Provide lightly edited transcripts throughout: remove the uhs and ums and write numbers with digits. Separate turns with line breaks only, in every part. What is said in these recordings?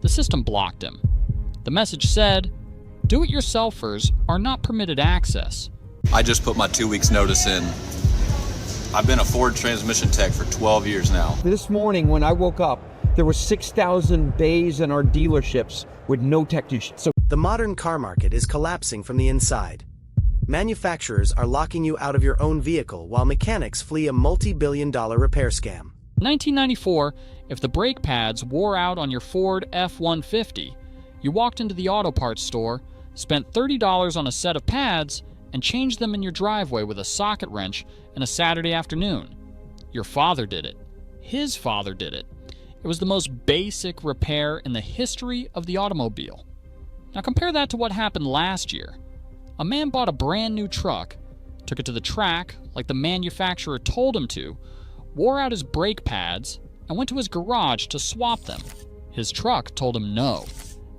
The system blocked him. The message said, "Do-it-yourselfers are not permitted access."
I just put my 2 weeks notice in. I've been a Ford transmission tech for 12 years now.
This morning when I woke up, there were 6,000 bays in our dealerships with no technicians. So
the modern car market is collapsing from the inside. Manufacturers are locking you out of your own vehicle while mechanics flee a multi-billion-dollar repair scam.
In 1994, if the brake pads wore out on your Ford F-150, you walked into the auto parts store, spent $30 on a set of pads, and changed them in your driveway with a socket wrench on a Saturday afternoon. Your father did it. His father did it. It was the most basic repair in the history of the automobile. Now compare that to what happened last year. A man bought a brand new truck, took it to the track like the manufacturer told him to, wore out his brake pads, and went to his garage to swap them. His truck told him no.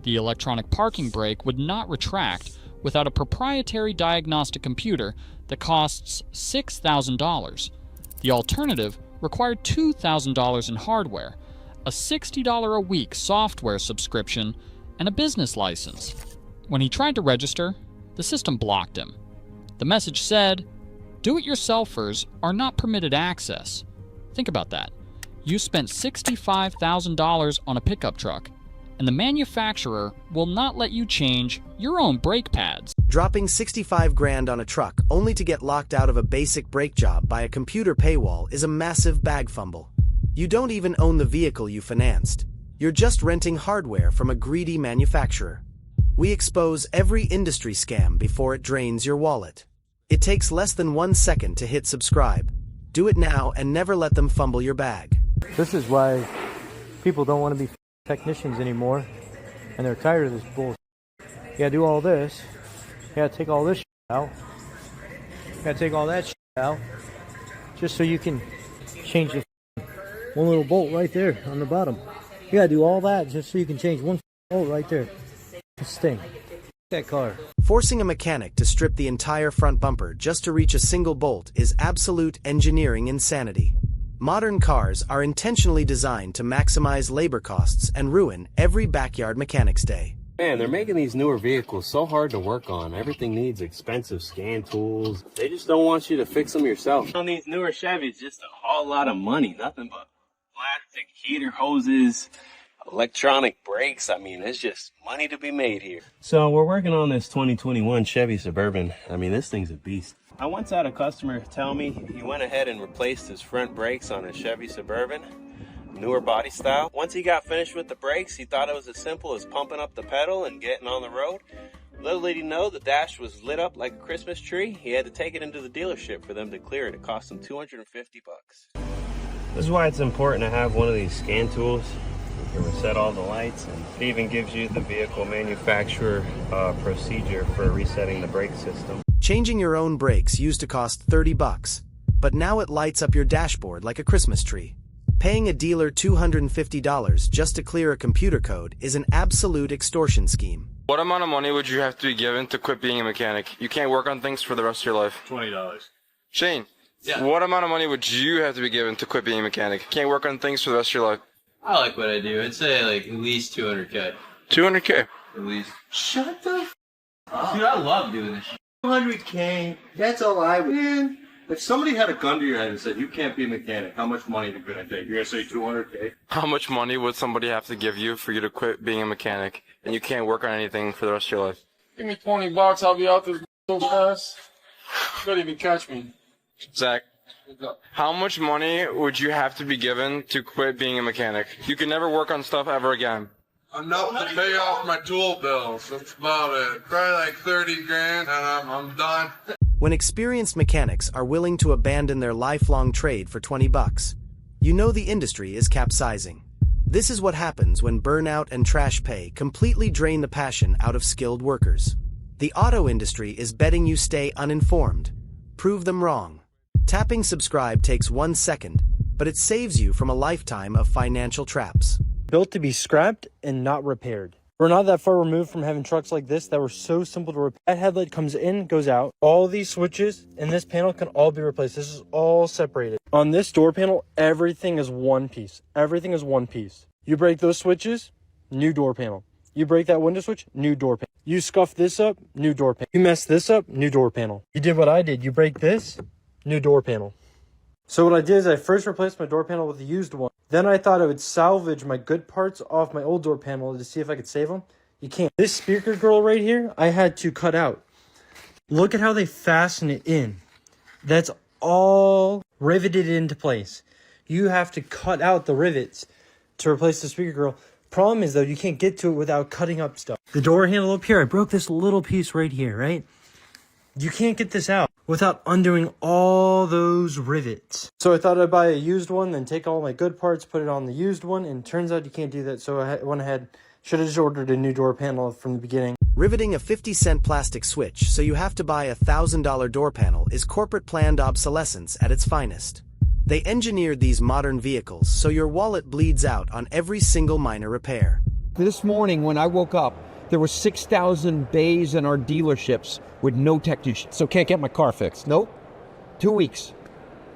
The electronic parking brake would not retract without a proprietary diagnostic computer that costs $6,000. The alternative required $2,000 in hardware, a $60 a week software subscription, and a business license. When he tried to register, the system blocked him. The message said, "Do-it-yourselfers are not permitted access." Think about that. You spent $65,000 on a pickup truck, and the manufacturer will not let you change your own brake pads.
Dropping 65 grand on a truck only to get locked out of a basic brake job by a computer paywall is a massive bag fumble. You don't even own the vehicle you financed. You're just renting hardware from a greedy manufacturer. We expose every industry scam before it drains your wallet. It takes less than 1 second to hit subscribe. Do it now and never let them fumble your bag.
This is why people don't want to be technicians anymore, and they're tired of this bullshit. You gotta do all this. You gotta take all this shit out. You gotta take all that shit out, just so you can change the one little bolt right there on the bottom. You gotta do all that just so you can change one bolt right there. This thing. That car.
Forcing a mechanic to strip the entire front bumper just to reach a single bolt is absolute engineering insanity. Modern cars are intentionally designed to maximize labor costs and ruin every backyard mechanic's day.
Man, they're making these newer vehicles so hard to work on. Everything needs expensive scan tools. They just don't want you to fix them yourself. On these newer Chevys, just a whole lot of money. Nothing but plastic heater hoses, electronic brakes. I mean, it's just money to be made here. So we're working on this 2021 Chevy Suburban. I mean, this thing's a beast. I once had a customer tell me he went ahead and replaced his front brakes on his Chevy Suburban, newer body style. Once he got finished with the brakes, he thought it was as simple as pumping up the pedal and getting on the road. Little did he know the dash was lit up like a Christmas tree. He had to take it into the dealership for them to clear it. It cost him $250. This is why it's important to have one of these scan tools. You can reset all the lights, and it even gives you the vehicle manufacturer procedure for resetting the brake system.
Changing your own brakes used to cost $30, but now it lights up your dashboard like a Christmas tree. Paying a dealer $250 just to clear a computer code is an absolute extortion scheme.
What amount of money would you have to be given to quit being a mechanic? You can't work on things for the rest of your life.
$20.
Shane,
yeah.
What amount of money would you have to be given to quit being a mechanic? Can't work on things for the rest of your life.
I like what I do. I'd say like at least 200K.
200K?
At least.
Shut the f up.
Dude, I love doing this shit.
200K. That's all I would. Man, if somebody had a gun to your head and said, you can't be a mechanic, how much money are you going to take? You're going to say 200K?
How much money would somebody have to give you for you to quit being a mechanic and you can't work on anything for the rest of your life?
Give me $20, I'll be out this so fast. You couldn't even catch me.
Zach, how much money would you have to be given to quit being a mechanic? You can never work on stuff ever again.
Enough to pay off my tool bills. That's about it. Probably like 30 grand and I'm done.
When experienced mechanics are willing to abandon their lifelong trade for $20, you know the industry is capsizing. This is what happens when burnout and trash pay completely drain the passion out of skilled workers. The auto industry is betting you stay uninformed. Prove them wrong. Tapping subscribe takes 1 second, but it saves you from a lifetime of financial traps.
Built to be scrapped and not repaired. We're not that far removed from having trucks like this that were so simple to repair. That headlight comes in, goes out. All these switches and this panel can all be replaced. This is all separated. On this door panel, everything is one piece. Everything is one piece. You break those switches, new door panel. You break that window switch, new door panel. You scuff this up, new door panel. You mess this up, new door panel. You did what I did. You break this, new door panel. So what I did is I first replaced my door panel with a used one. Then I thought I would salvage my good parts off my old door panel to see if I could save them. You can't. This speaker grill right here, I had to cut out. Look at how they fasten it in. That's all riveted into place. You have to cut out the rivets to replace the speaker grill. Problem is, though, you can't get to it without cutting up stuff. The door handle up here, I broke this little piece right here, right? You can't get this out without undoing all those rivets. So I thought I'd buy a used one, then take all my good parts, put it on the used one, and it turns out you can't do that. So I went ahead, should have just ordered a new door panel from the beginning.
Riveting a 50-cent plastic switch so you have to buy a $1,000 door panel is corporate planned obsolescence at its finest. They engineered these modern vehicles so your wallet bleeds out on every single minor repair.
This morning when I woke up, there were 6,000 bays in our dealerships with no technician.
So can't get my car fixed?
Nope. 2 weeks.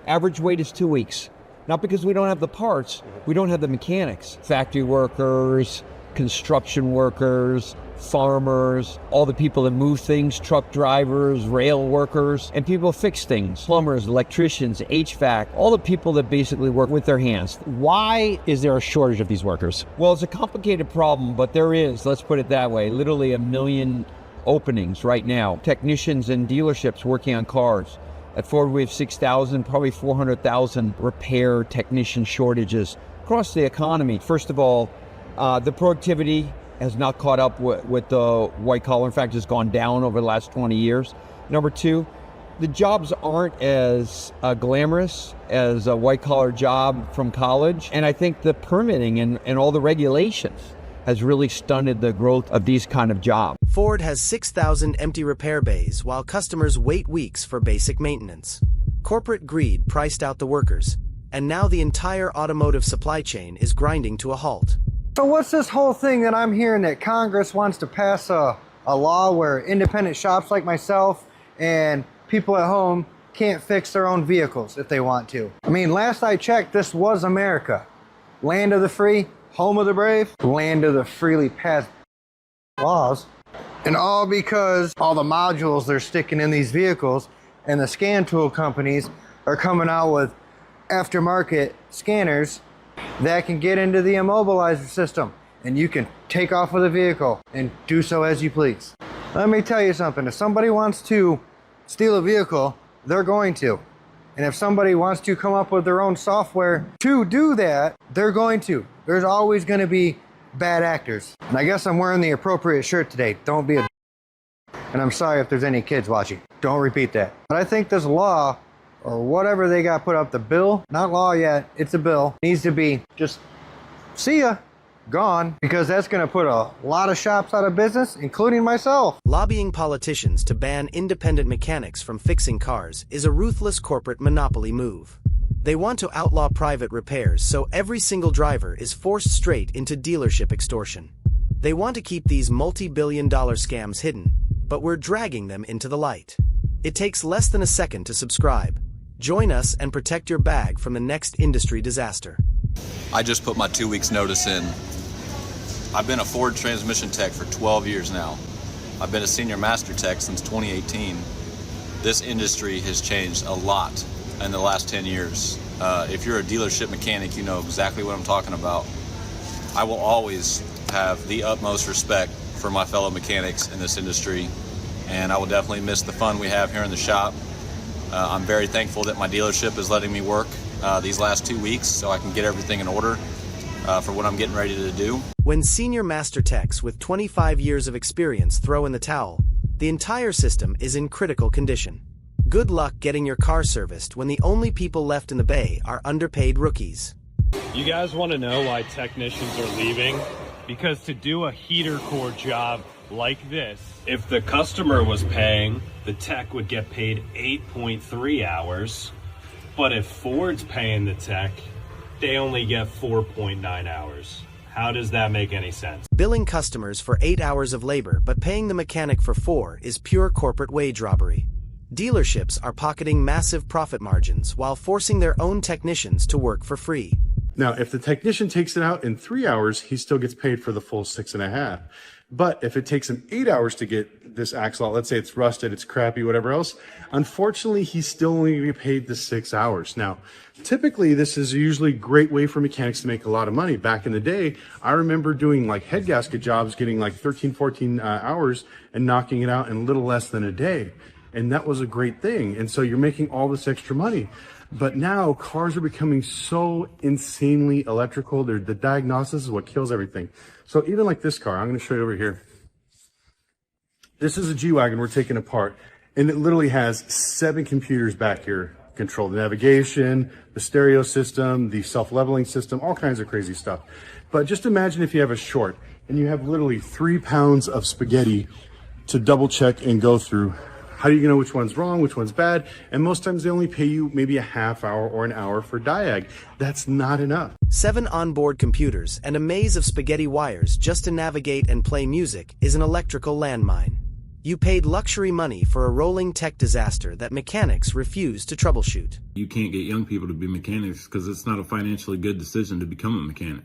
Average wait is 2 weeks. Not because we don't have the parts, we don't have the mechanics. Factory workers, construction workers, farmers, all the people that move things, truck drivers, rail workers, and people fix things, plumbers, electricians, HVAC, all the people that basically work with their hands.
Why is there a shortage of these workers?
Well, it's a complicated problem, but there is, let's put it that way, literally 1 million openings right now. Technicians in dealerships working on cars. At Ford, we have 6,000, probably 400,000 repair technician shortages across the economy. First of all, the productivity has not caught up with the white collar. In fact, it's gone down over the last 20 years. Number two, the jobs aren't as glamorous as a white collar job from college. And I think the permitting and all the regulations has really stunted the growth of these kind of jobs.
Ford has 6,000 empty repair bays while customers wait weeks for basic maintenance. Corporate greed priced out the workers, and now the entire automotive supply chain is grinding to a halt.
So what's this whole thing that I'm hearing that Congress wants to pass a law where independent shops like myself and people at home can't fix their own vehicles if they want to? I mean, last I checked, this was America. Land of the free, home of the brave, land of the freely passed laws. And all because all the modules they're sticking in these vehicles and the scan tool companies are coming out with aftermarket scanners that can get into the immobilizer system, and you can take off with the vehicle and do so as you please. Let me tell you something, if somebody wants to steal a vehicle, they're going to. And if somebody wants to come up with their own software to do that, they're going to. There's always going to be bad actors. And I guess I'm wearing the appropriate shirt today. Don't be a and I'm sorry if there's any kids watching. Don't repeat that. But I think this law, or whatever they got put up, the bill, not law yet, it's a bill, needs to be just, see ya, gone, because that's gonna put a lot of shops out of business, including myself.
Lobbying politicians to ban independent mechanics from fixing cars is a ruthless corporate monopoly move. They want to outlaw private repairs so every single driver is forced straight into dealership extortion. They want to keep these multi-billion-dollar scams hidden, but we're dragging them into the light. It takes less than a second to subscribe. Join us and protect your bag from the next industry disaster.
I just put my 2 weeks notice in. I've been a Ford transmission tech for 12 years now. I've been a senior master tech since 2018. This industry has changed a lot in the last 10 years. If you're a dealership mechanic, you know exactly what I'm talking about. I will always have the utmost respect for my fellow mechanics in this industry, and I will definitely miss the fun we have here in the shop. I'm very thankful that my dealership is letting me work these last 2 weeks so I can get everything in order for what I'm getting ready to do.
When senior master techs with 25 years of experience throw in the towel, the entire system is in critical condition. Good luck getting your car serviced when the only people left in the bay are underpaid rookies.
You guys want to know why technicians are leaving? Because to do a heater core job like this, if the customer was paying, the tech would get paid 8.3 hours. But if Ford's paying the tech, they only get 4.9 hours. How does that make any sense?
Billing customers for 8 hours of labor but paying the mechanic for 4 is pure corporate wage robbery. Dealerships are pocketing massive profit margins while forcing their own technicians to work for free.
Now, if the technician takes it out in 3 hours, he still gets paid for the full 6.5. But if it takes him 8 hours to get this axle out, let's say it's rusted, it's crappy, whatever else, unfortunately, he's still only going to be paid the 6 hours. Now, typically, this is usually a great way for mechanics to make a lot of money. Back in the day, I remember doing like head gasket jobs, getting like 13, 14 hours and knocking it out in a little less than a day. And that was a great thing. And so you're making all this extra money. But now cars are becoming so insanely electrical. The diagnosis is what kills everything. So even like this car, I'm going to show you over here. This is a G-Wagon we're taking apart. And it literally has 7 computers back here. Control the navigation, the stereo system, the self-leveling system, all kinds of crazy stuff. But just imagine if you have a short and you have literally 3 pounds of spaghetti to double check and go through. How are you going to know which one's wrong, which one's bad? And most times they only pay you maybe a half hour or an hour for diag. That's not enough.
7 onboard computers and a maze of spaghetti wires just to navigate and play music is an electrical landmine. You paid luxury money for a rolling tech disaster that mechanics refuse to troubleshoot.
You can't get young people to be mechanics because it's not a financially good decision to become a mechanic.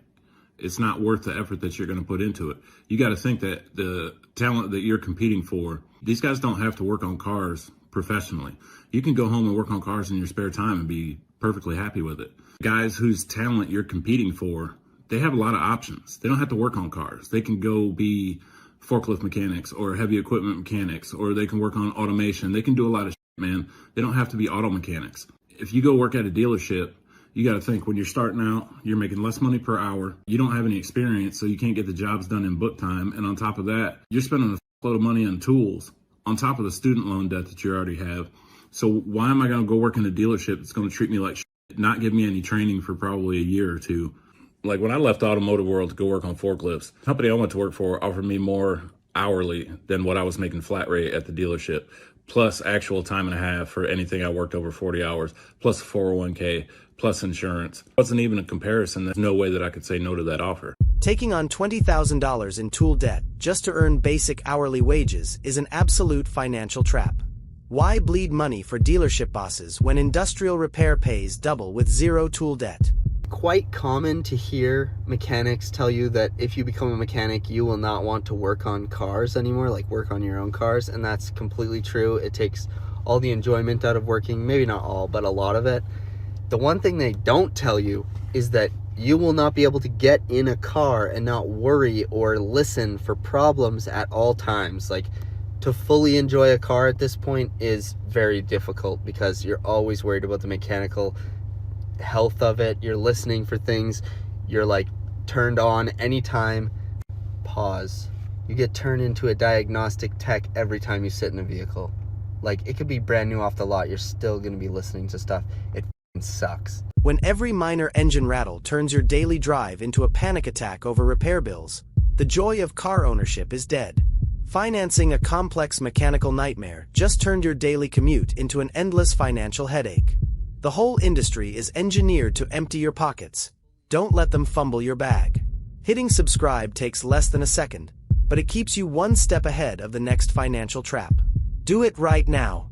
It's not worth the effort that you're going to put into it. You got to think that the talent that you're competing for, these guys don't have to work on cars professionally. You can go home and work on cars in your spare time and be perfectly happy with it. Guys whose talent you're competing for, they have a lot of options. They don't have to work on cars. They can go be forklift mechanics or heavy equipment mechanics, or they can work on automation. They can do a lot of shit, man. They don't have to be auto mechanics. If you go work at a dealership, you got to think when you're starting out, you're making less money per hour. You don't have any experience, so you can't get the jobs done in book time. And on top of that, you're spending a load of money on tools on top of the student loan debt that you already have. So why am I going to go work in a dealership that's going to treat me like shit, not give me any training for probably a year or two? Like when I left the automotive world to go work on forklifts, the company I went to work for offered me more hourly than what I was making flat rate at the dealership, plus actual time and a half for anything I worked over 40 hours, plus 401k, plus insurance. It wasn't even a comparison. There's no way that I could say no to that offer.
Taking on $20,000 in tool debt just to earn basic hourly wages is an absolute financial trap. Why bleed money for dealership bosses when industrial repair pays double with zero tool debt?
Quite common to hear mechanics tell you that if you become a mechanic, you will not want to work on cars anymore, like work on your own cars, and that's completely true. It takes all the enjoyment out of working, maybe not all, but a lot of it. The one thing they don't tell you is that you will not be able to get in a car and not worry or listen for problems at all times. Like, to fully enjoy a car at this point is very difficult because you're always worried about the mechanical health of it. You're listening for things. You're like turned on anytime. Pause. You get turned into a diagnostic tech every time you sit in a vehicle. Like, it could be brand new off the lot. You're still going to be listening to stuff. It sucks.
When every minor engine rattle turns your daily drive into a panic attack over repair bills, the joy of car ownership is dead. Financing a complex mechanical nightmare just turned your daily commute into an endless financial headache. The whole industry is engineered to empty your pockets. Don't let them fumble your bag. Hitting subscribe takes less than a second, but it keeps you one step ahead of the next financial trap. Do it right now.